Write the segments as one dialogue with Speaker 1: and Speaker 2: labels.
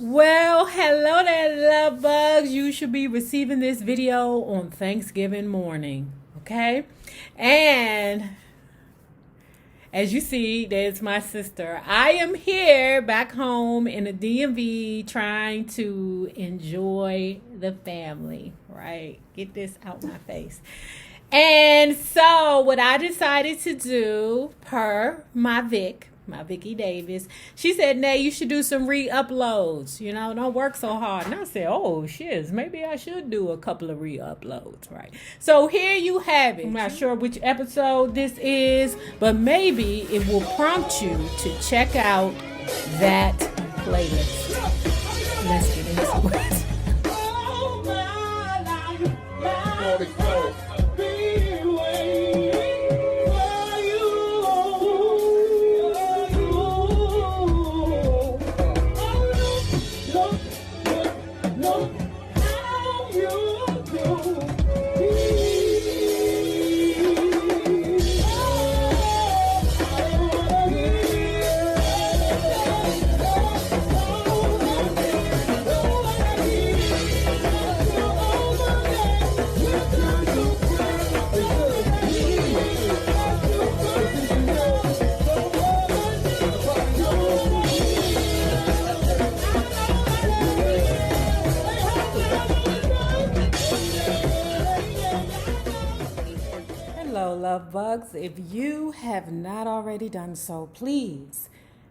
Speaker 1: Well, hello there, love bugs. You should be receiving this video on Thanksgiving morning, okay? And as you see, there's my sister. I am here back home in the DMV trying to enjoy the family, right? Get this out my face. And so, what I decided to do, per my Vicky Davis, she said, Nay, you should do some re-uploads. Don't work so hard. And I said, oh, shiz, maybe I should do a couple of re-uploads, right? So here you have it. I'm not sure which episode this is, but maybe it will prompt you to check out that playlist. Let's get into it. Hello, love bugs. If you have not already done so, please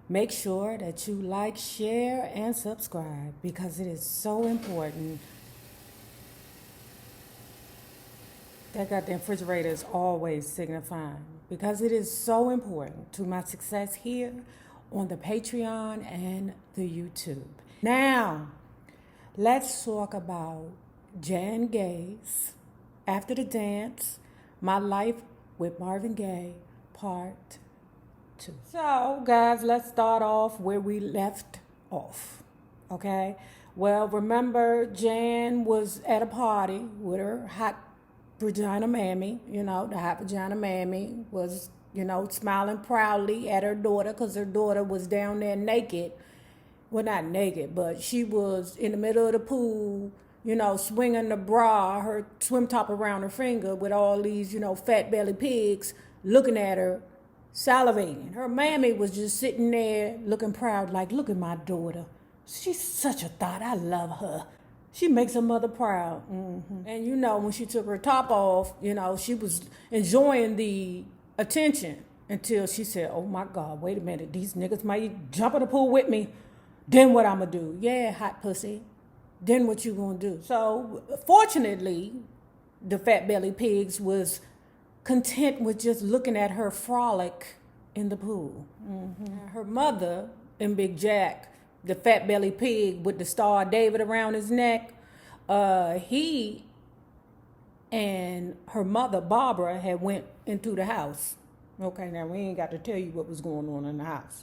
Speaker 1: make sure that you like, share, and subscribe because it is so important. That goddamn refrigerator is always signifying because it is so important to my success here on the Patreon and the YouTube. Now, let's talk about Jan Gaye's After the Dance, My Life with Marvin Gaye, Part 2. So, guys, let's start off where we left off, okay? Well, remember, Jan was at a party with her hot vagina mammy, the hot vagina mammy was, smiling proudly at her daughter because her daughter was down there naked. Well, not naked, but she was in the middle of the pool, swinging the bra, her swim top around her finger with all these, fat belly pigs looking at her, salivating. Her mammy was just sitting there looking proud, like, look at my daughter. She's such a thought. I love her. She makes her mother proud. Mm-hmm. And, when she took her top off, she was enjoying the attention until she said, oh, my God, wait a minute. These niggas might jump in the pool with me. Then what I'm going to do? Yeah, hot pussy. Then what you going to do? So, fortunately, the fat belly pigs was content with just looking at her frolic in the pool. Mm-hmm. Her mother and Big Jack, the fat belly pig with the Star of David around his neck, he and her mother, Barbara, had went into the house. Okay, now we ain't got to tell you what was going on in the house.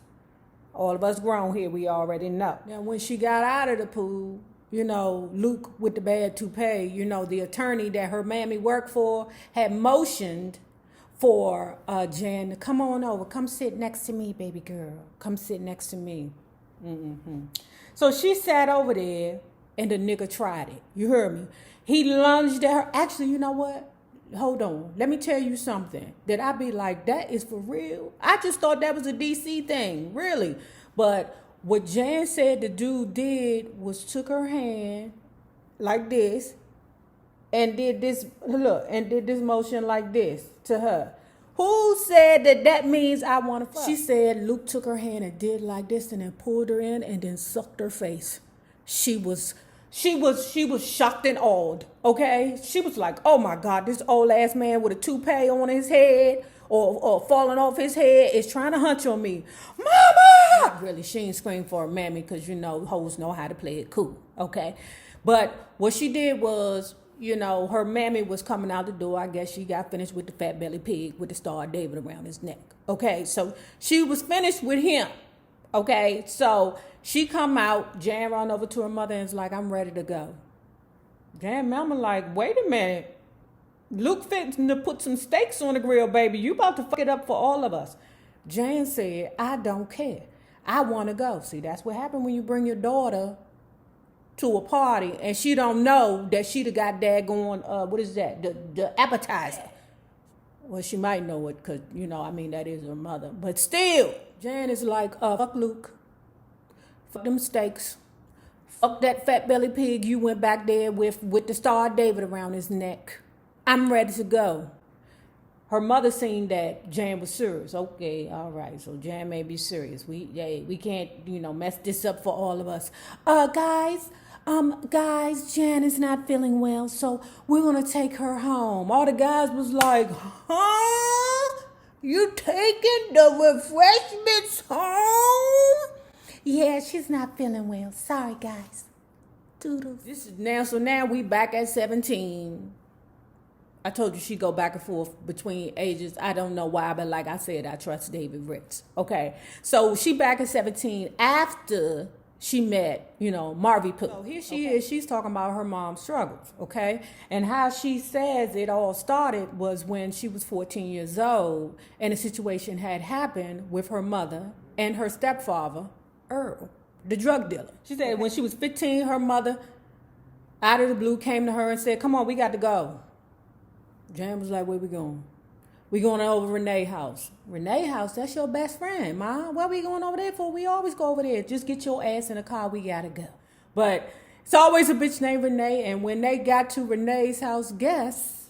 Speaker 1: All of us grown here, we already know. Now, when she got out of the pool, Luke with the bad toupee, the attorney that her mammy worked for, had motioned for Jan to come on over. Come sit next to me, baby girl. Come sit next to me. Mm-hmm. So she sat over there, and the nigga tried it. You heard me? He lunged at her. Actually, you know what? Hold on. Let me tell you something. That I be like, that is for real? I just thought that was a DC thing, really. But what Jan said the dude did was took her hand like this and did this, look, and did this motion like this to her. Who said that means I want to fuck? She said Luke took her hand and did like this and then pulled her in and then sucked her face. She was shocked and awed, okay? She was like, oh my God, this old ass man with a toupee on his head or falling off his head is trying to hunch on me. Mama! Not really, she ain't scream for her mammy because, hoes know how to play it cool, okay? But what she did was, her mammy was coming out the door. I guess she got finished with the fat belly pig with the Star of David around his neck, okay? So she was finished with him, okay? So she come out, Jan run over to her mother and is like, I'm ready to go. Jan mama like, wait a minute. Luke fitting to put some steaks on the grill, baby. You about to fuck it up for all of us. Jan said, I don't care. I want to go. See, that's what happened when you bring your daughter to a party and she don't know that she got daggone, what is that? The appetizer. Well, she might know it because, that is her mother. But still, Jan is like, fuck Luke. Fuck them steaks. Fuck that fat belly pig you went back there with the Star of David around his neck. I'm ready to go. Her mother seen that Jan was serious. Okay, all right. So Jan may be serious. We can't, mess this up for all of us. Guys, Jan is not feeling well, so we're gonna take her home. All the guys was like, huh? You taking the refreshments home? Yeah, she's not feeling well. Sorry, guys. Doodles. So now we back at 17. I told you she go back and forth between ages. I don't know why, but like I said, I trust David Ritz. Okay. So she back at 17 after she met, Marvin. So here she is. She's talking about her mom's struggles. Okay. And how she says it all started was when she was 14 years old and a situation had happened with her mother and her stepfather, Earl, the drug dealer. She said when she was 15, her mother, out of the blue, came to her and said, come on, we got to go. Jan was like, where we going? We going over Renee's house. Renee's house, that's your best friend, Ma. What we going over there for? We always go over there. Just get your ass in the car. We got to go. But it's always a bitch named Renee. And when they got to Renee's house, guess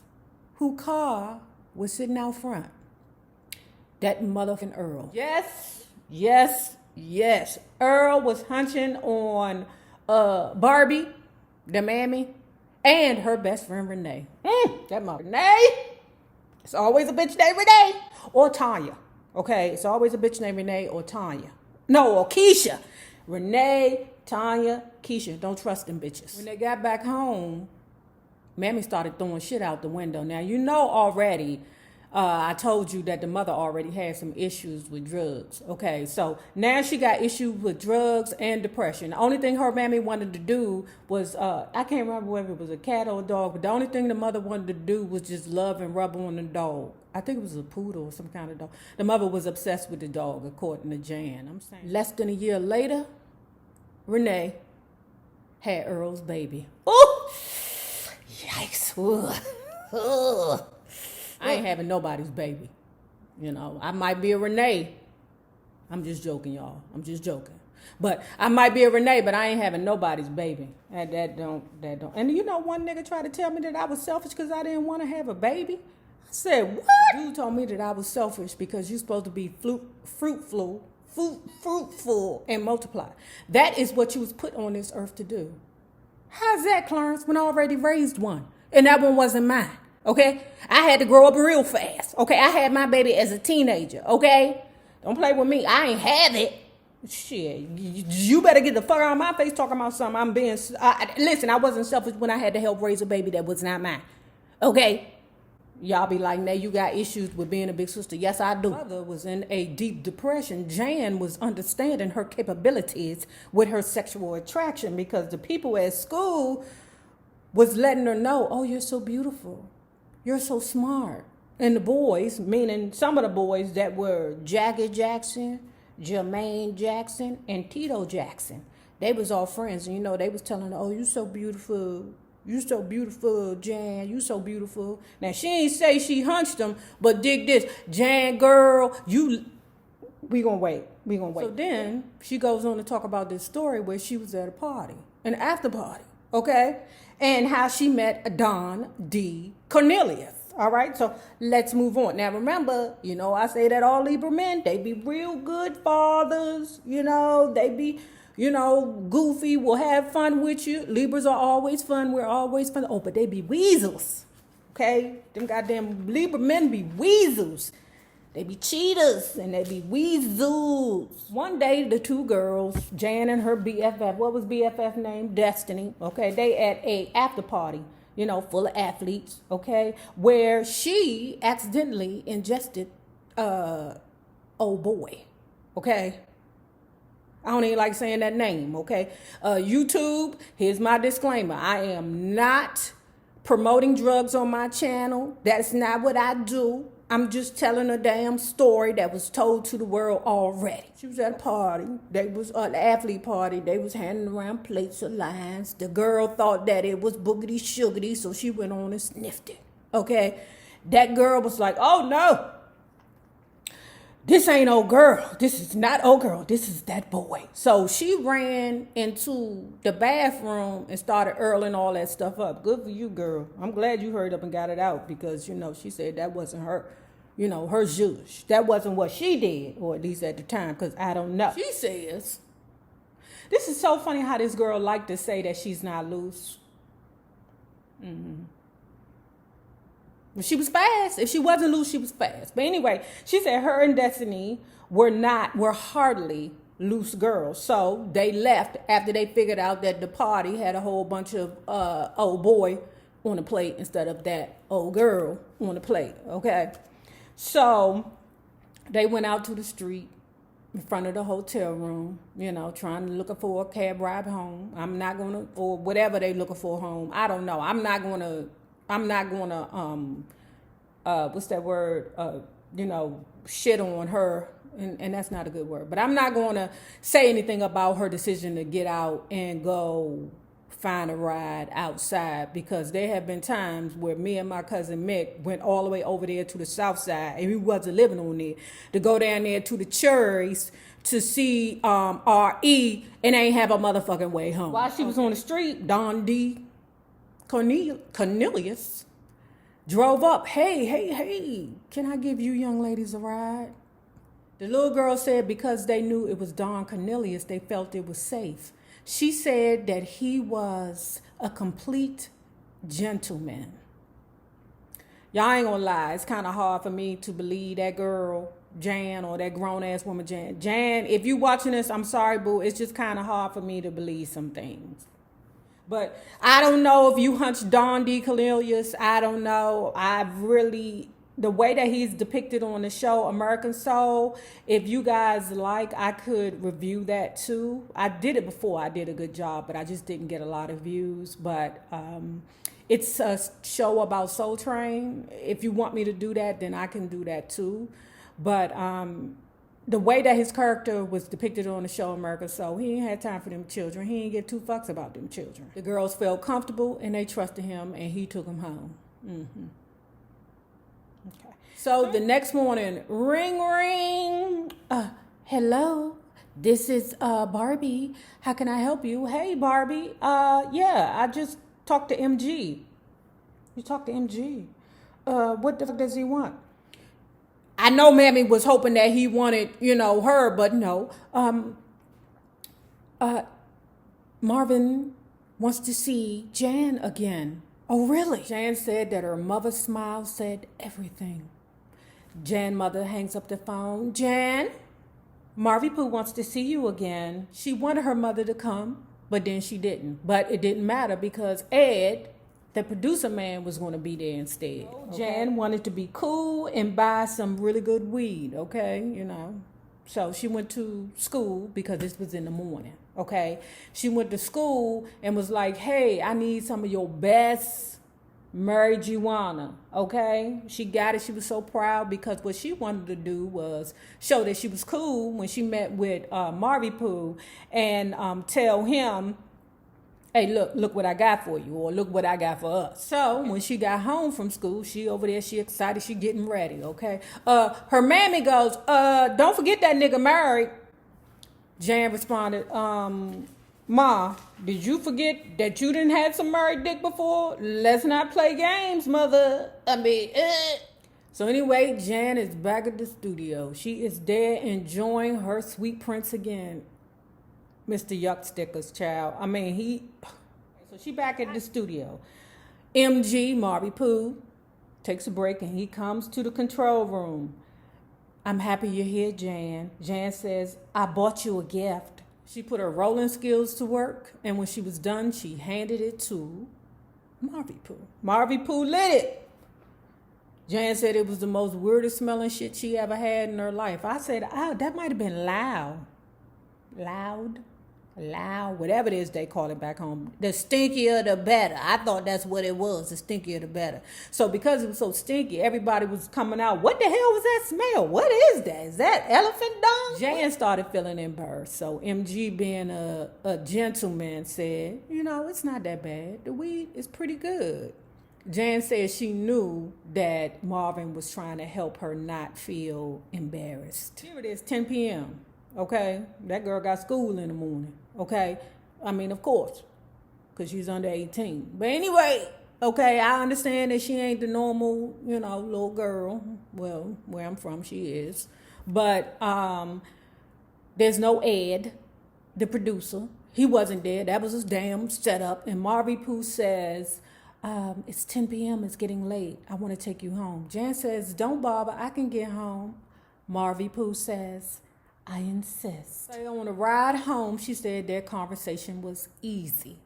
Speaker 1: who car was sitting out front? That motherfucking Earl. Yes. Earl was hunching on Barbie, the mammy, and her best friend Renee. That mother Renee. It's always a bitch named Renee or Tanya. Okay, it's always a bitch named Renee or Tanya. No, or Keisha. Renee, Tanya, Keisha. Don't trust them bitches. When they got back home, Mammy started throwing shit out the window. Now, already, I told you that the mother already had some issues with drugs. Okay, so now she got issues with drugs and depression. The only thing her mammy wanted to do was, I can't remember whether it was a cat or a dog, but the only thing the mother wanted to do was just love and rub on the dog. I think it was a poodle or some kind of dog. The mother was obsessed with the dog, according to Jan. I'm saying. Less than a year later, Renee had Earl's baby. Oh, yikes. Ugh. I ain't having nobody's baby. I might be a Renee. I'm just joking, y'all. I'm just joking. But I might be a Renee, but I ain't having nobody's baby. That don't. And one nigga tried to tell me that I was selfish because I didn't want to have a baby. I said, what? Dude told me that I was selfish because you're supposed to be fruitful, and multiply. That is what you was put on this earth to do. How's that, Clarence, when I already raised one? And that one wasn't mine. Okay? I had to grow up real fast. Okay? I had my baby as a teenager. Okay? Don't play with me. I ain't have it. Shit. You better get the fuck out of my face talking about something. I'm being... listen, I wasn't selfish when I had to help raise a baby that was not mine. Okay? Y'all be like, nah, you got issues with being a big sister. Yes, I do. Mother was in a deep depression. Jan was understanding her capabilities with her sexual attraction because the people at school was letting her know, oh, you're so beautiful. You're so smart. And the boys, meaning some of the boys that were Jackie Jackson, Jermaine Jackson, and Tito Jackson, they was all friends. And, they was telling her, oh, you so beautiful. You so beautiful, Jan. You so beautiful. Now, she ain't say she hunched them, but dig this. Jan, girl, we gonna wait. So then she goes on to talk about this story where she was at a party, an after party, okay? And how she met Don D. Cornelius. All right, so let's move on. Now, remember, I say that all Libra men, they be real good fathers. They be, goofy, will have fun with you. Libras are always fun. We're always fun. Oh, but they be weasels. Okay? Them goddamn Libra men be weasels. They be cheaters and they be weasels. One day, the two girls, Jan and her BFF, what was BFF name? Destiny. Okay, they at a after party, full of athletes. Okay, where she accidentally ingested, old boy. Okay. I don't even like saying that name. Okay. YouTube. Here's my disclaimer. I am not promoting drugs on my channel. That's not what I do. I'm just telling a damn story that was told to the world already. She was at a party. They was an athlete party. They was handing around plates of lines. The girl thought that it was boogity sugary, so she went on and sniffed it. Okay? That girl was like, oh no. This ain't old girl. This is not old girl. This is that boy. So she ran into the bathroom and started earling all that stuff up. Good for you, girl. I'm glad you hurried up and got it out because, she said that wasn't her, her zhuzh. That wasn't what she did, or at least at the time, because I don't know. She says, this is so funny how this girl liked to say that she's not loose. She was fast. If she wasn't loose, she was fast. But anyway, she said her and Destiny were hardly loose girls. So they left after they figured out that the party had a whole bunch of old boy on the plate instead of that old girl on the plate. Okay. So they went out to the street in front of the hotel room, trying to look for a cab ride home. I'm not going to, or whatever they looking for home. I don't know. I'm not going to, what's that word? Shit on her. And that's not a good word. But I'm not going to say anything about her decision to get out and go find a ride outside, because there have been times where me and my cousin Mick went all the way over there to the south side, and we wasn't living on there, to go down there to the Cherries to see R.E. and ain't have a motherfucking way home. While she was on the street, Don D. Cornelius drove up. Hey, can I give you young ladies a ride? The little girl said because they knew it was Don Cornelius, they felt it was safe. She said that he was a complete gentleman. Y'all ain't gonna lie, it's kind of hard for me to believe that girl, Jan, or that grown-ass woman, Jan. Jan, if you watching this, I'm sorry, boo. It's just kind of hard for me to believe some things. But I don't know if you hunched Don D. Cornelius. I don't know. The way that he's depicted on the show, American Soul, if you guys like, I could review that too. I did it before. I did a good job, but I just didn't get a lot of views. But it's a show about Soul Train. If you want me to do that, then I can do that too. But the way that his character was depicted on the show American Soul, he ain't had time for them children. He ain't get two fucks about them children. The girls felt comfortable and they trusted him, and he took them home. Okay. So the next morning, ring, ring. Hello, this is Barbie. How can I help you? Hey, Barbie. Yeah, I just talked to MG. You talked to MG? What the fuck does he want? I know Mammy was hoping that he wanted, her, but no. Marvin wants to see Jan again. Oh, really? Jan said that her mother's smile said everything. Jan mother hangs up the phone. Jan, Marvy Pooh wants to see you again. She wanted her mother to come, but then she didn't. But it didn't matter because Ed, the producer man, was going to be there instead. Okay. Jan wanted to be cool and buy some really good weed, okay, So she went to school because this was in the morning, okay? She went to school and was like, hey, I need some of your best marijuana, okay? She got it. She was so proud because what she wanted to do was show that she was cool when she met with Marvy Pooh and tell him, hey, look what I got for you, or look what I got for us. So when she got home from school, she over there, she excited, she getting ready, okay? Her mammy goes, don't forget that nigga married. Jan responded, Ma, did you forget that you didn't have some married dick before? Let's not play games, mother. So anyway, Jan is back at the studio. She is there enjoying her sweet prince again. Mr. Yuck Stickers, child. So she back at the studio. MG, Marvy Pooh, takes a break and he comes to the control room. I'm happy you're here, Jan. Jan says, I bought you a gift. She put her rolling skills to work, and when she was done, she handed it to Marvy Pooh. Marvy Pooh lit it. Jan said it was the most weirdest smelling shit she ever had in her life. I said, that might have been loud. loud, whatever it is they call it back home. The stinkier, the better. I thought that's what it was. The stinkier, the better. So because it was so stinky, everybody was coming out. What the hell was that smell? What is that? Is that elephant dung? Jan started feeling embarrassed. So MG, being a gentleman, said, it's not that bad. The weed is pretty good. Jan said she knew that Marvin was trying to help her not feel embarrassed. Here it is, 10 p.m. Okay? That girl got school in the morning. Okay? I mean, of course, because she's under 18. But anyway, okay, I understand that she ain't the normal, little girl. Well, where I'm from, she is. But there's no Ed, the producer. He wasn't there. That was his damn setup. And Marvin Pooh says, it's 10 p.m. It's getting late. I want to take you home. Jan says, don't bother. I can get home. Marvin Pooh says, I insist. So on the ride home, she said their conversation was easy.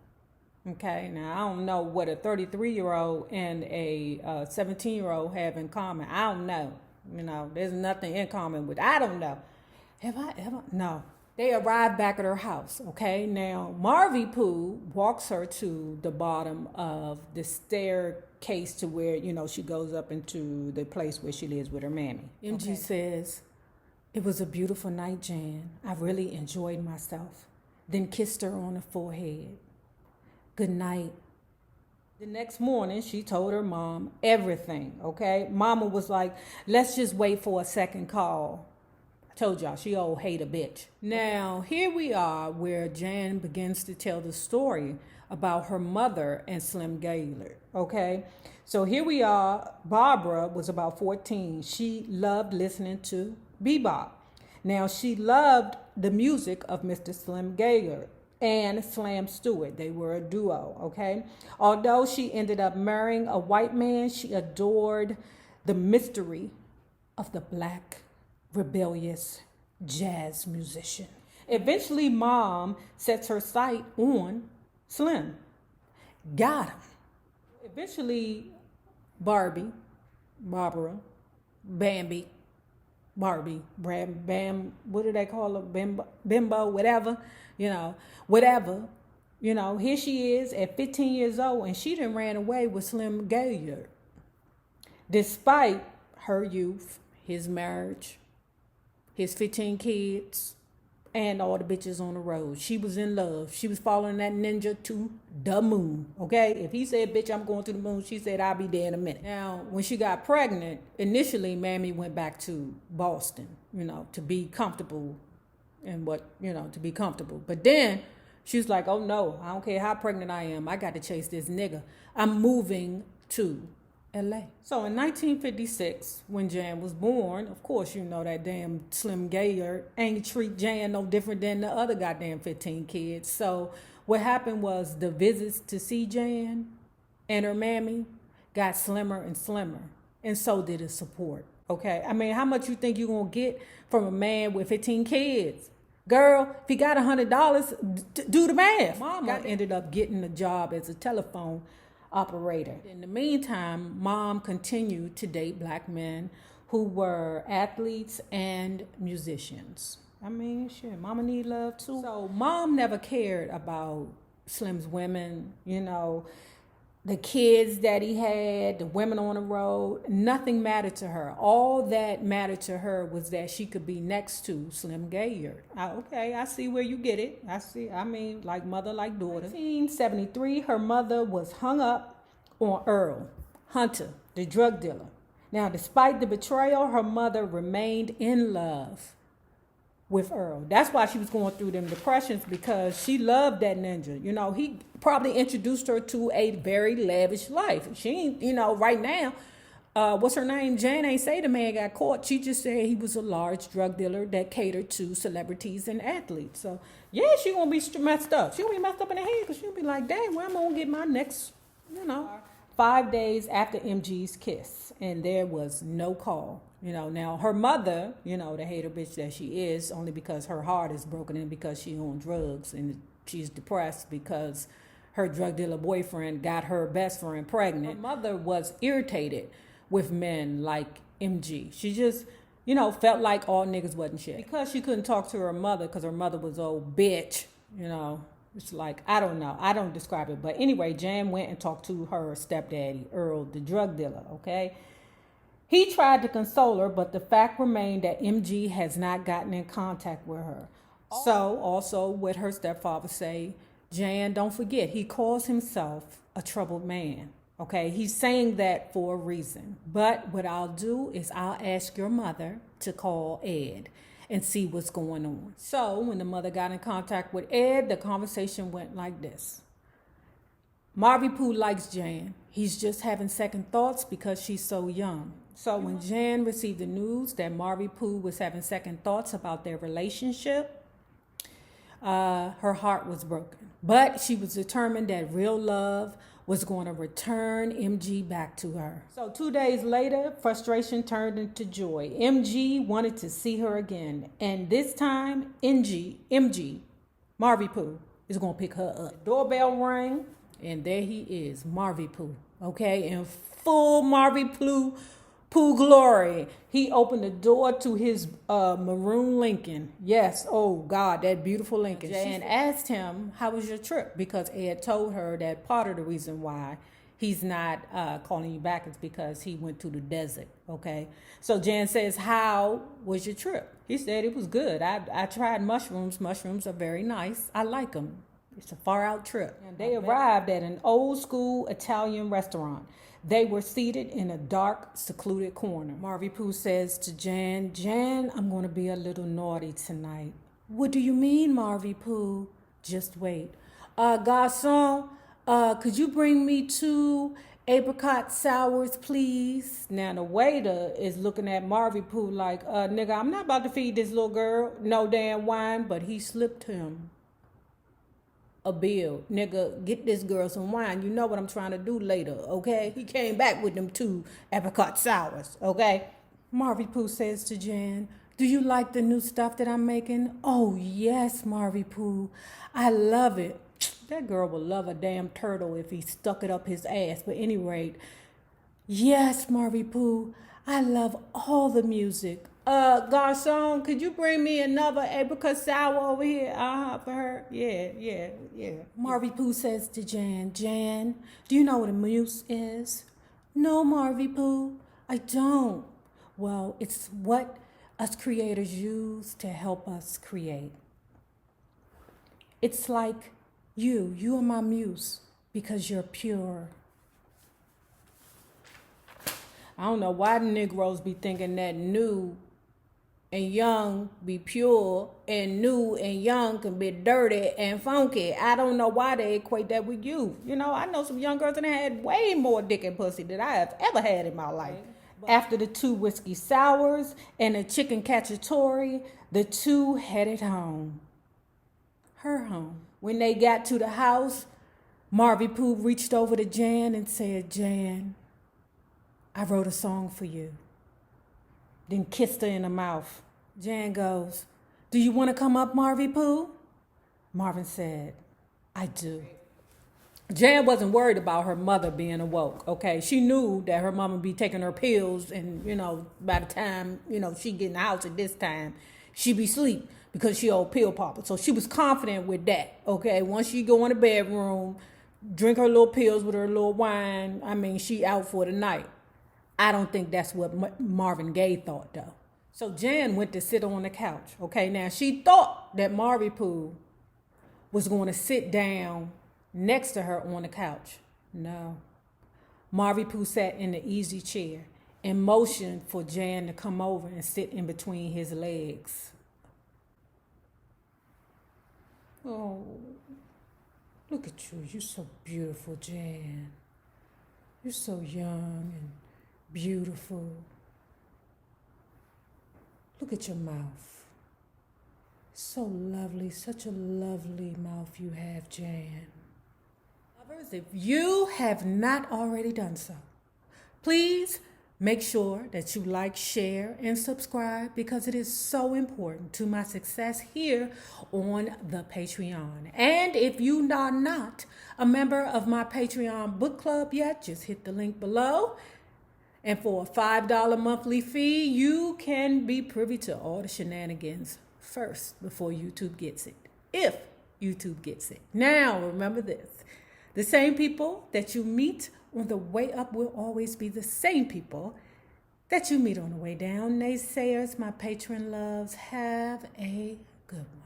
Speaker 1: Okay, now I don't know what a 33-year-old and a 17-year-old have in common. I don't know. There's nothing in common with. I don't know. Have I ever? No. They arrived back at her house. Okay, now Marvin Pooh walks her to the bottom of the staircase to where she goes up into the place where she lives with her mammy. MG says, it was a beautiful night, Jan. I really enjoyed myself. Then kissed her on the forehead. Good night. The next morning, she told her mom everything, okay? Mama was like, let's just wait for a second call. I told y'all, she old hate a bitch. Now, here we are where Jan begins to tell the story about her mother and Slim Gaylord, okay? So here we are. Barbara was about 14. She loved listening to bebop. Now, she loved the music of Mr. Slim Gaylord and Slam Stewart. They were a duo, okay? Although she ended up marrying a white man, she adored the mystery of the black, rebellious jazz musician. Eventually, Mom sets her sight on Slim. Got him. Eventually, Barbara, Bambi, Barbie, Bam, what do they call her? Bimbo, whatever, whatever. Here she is at 15 years old, and she done ran away with Slim Gaylord. Despite her youth, his marriage, his 15 kids, and all the bitches on the road. She was in love. She was following that ninja to the moon, okay? If he said, bitch, I'm going to the moon, she said, I'll be there in a minute. Now, when she got pregnant, initially, Mammy went back to Boston, to be comfortable to be comfortable. But then she was like, oh, no, I don't care how pregnant I am. I got to chase this nigga. I'm moving to LA. So in 1956, when Jan was born, of course, that damn Slim Gaylord ain't treat Jan no different than the other goddamn 15 kids. So what happened was the visits to see Jan and her mammy got slimmer and slimmer. And so did the support. Okay. I mean, how much you think you're going to get from a man with 15 kids? Girl, if he got $100, do the math. Mama ended up getting a job as a telephone operator. In the meantime, Mom continued to date black men who were athletes and musicians. I mean, shit, Mama need love too. So Mom never cared about Slim's women, the kids that he had, the women on the road. Nothing mattered to her. All that mattered to her was that she could be next to Slim Gaylord. Okay, I see where you get it. Like mother, like daughter. 1973, her mother was hung up on Earl Hunter, the drug dealer. Now, despite the betrayal, her mother remained in love with Earl. That's why she was going through them depressions, because she loved that ninja. He probably introduced her to a very lavish life. She ain't, right now, what's her name? Jan ain't say the man got caught. She just said he was a large drug dealer that catered to celebrities and athletes. So, yeah, she gonna be messed up. She gonna be messed up in the head, because she'll be like, dang, where am I gonna get my next, 5 days after MG's kiss, and there was no call. Now her mother, the hater bitch that she is, only because her heart is broken and because she on drugs and she's depressed because her drug dealer boyfriend got her best friend pregnant. Her mother was irritated with men like MG. She just, felt like all niggas wasn't shit. Because she couldn't talk to her mother because her mother was old bitch, You know, it's like, I don't know. I don't describe it. But anyway, Jan went and talked to her stepdaddy, Earl, the drug dealer, okay? He tried to console her, but the fact remained that MG has not gotten in contact with her. So, also, what her stepfather say, Jan, don't forget, he calls himself a troubled man. Okay, he's saying that for a reason. But what I'll do is I'll ask your mother to call Ed and see what's going on. So, when the mother got in contact with Ed, the conversation went like this. Marvy Pooh likes Jan. He's just having second thoughts because she's so young. So when Jan received the news that Marvy Pooh was having second thoughts about their relationship, her heart was broken. But she was determined that real love was going to return MG back to her. So 2 days later, frustration turned into joy. MG wanted to see her again. And this time, MG, Marvy Pooh, is going to pick her up. The doorbell rang, and there he is, Marvy Pooh, okay? In full Marvy Pooh glory. He opened the door to his maroon Lincoln. Yes, oh God, that beautiful Lincoln. And asked him, how was your trip? Because Ed told her that part of the reason why he's not calling you back is because he went to the desert, okay? So Jan says, how was your trip? He said it was good. I tried mushrooms. Mushrooms are very nice. I like them. It's a far out trip. And they arrived at an old school Italian restaurant. They were seated in a dark, secluded corner. Marvy Pooh says to Jan, Jan, I'm going to be a little naughty tonight. What do you mean, Marvy Pooh? Just wait. Garçon, could you bring me 2 apricot sours, please? Now, the waiter is looking at Marvy Pooh like, nigga, I'm not about to feed this little girl no damn wine, but he slipped him a bill. Nigga, get this girl some wine. You know what I'm trying to do later, okay? He came back with them 2 apricot sours, okay? Marvy Pooh says to Jan, do you like the new stuff that I'm making? Oh, yes, Marvy Pooh. I love it. That girl would love a damn turtle if he stuck it up his ass. But at any rate, yes, Marvy Pooh. I love all the music. Garçon, could you bring me another apricot sour over here? For her. Yeah. Marvy Pooh says to Jan, Jan, do you know what a muse is? No, Marvy Pooh, I don't. Well, it's what us creators use to help us create. It's like you are my muse because you're pure. I don't know why the Negroes be thinking that new and young be pure and new and young can be dirty and funky. I don't know why they equate that with youth. You know, I know some young girls that had way more dick and pussy than I have ever had in my life. After the 2 whiskey sours and a chicken cacciatore, the 2 headed home. Her home. When they got to the house, Marvy Pooh reached over to Jan and said, Jan, I wrote a song for you. Then kissed her in the mouth. Jan goes, do you want to come up, Marvy Pooh? Marvin said, I do. Jan wasn't worried about her mother being awoke, okay? She knew that her mama be taking her pills and, by the time, she get in the house at this time, she be asleep because she old pill popper. So she was confident with that, okay? Once she go in the bedroom, drink her little pills with her little wine, she out for the night. I don't think that's what Marvin Gaye thought, though. So Jan went to sit on the couch. Okay, now she thought that Marvy Pooh was going to sit down next to her on the couch. No. Marvy Pooh sat in the easy chair and motioned for Jan to come over and sit in between his legs. Oh, look at you. You're so beautiful, Jan. You're so young and beautiful. Look at your mouth. So lovely, such a lovely mouth you have, Jan. Lovers, if you have not already done so, please make sure that you like, share, and subscribe because it is so important to my success here on the Patreon. And if you are not a member of my Patreon book club yet, just hit the link below. And for a $5 monthly fee, you can be privy to all the shenanigans first before YouTube gets it. If YouTube gets it. Now, remember this. The same people that you meet on the way up will always be the same people that you meet on the way down. Naysayers, my patron loves, have a good one.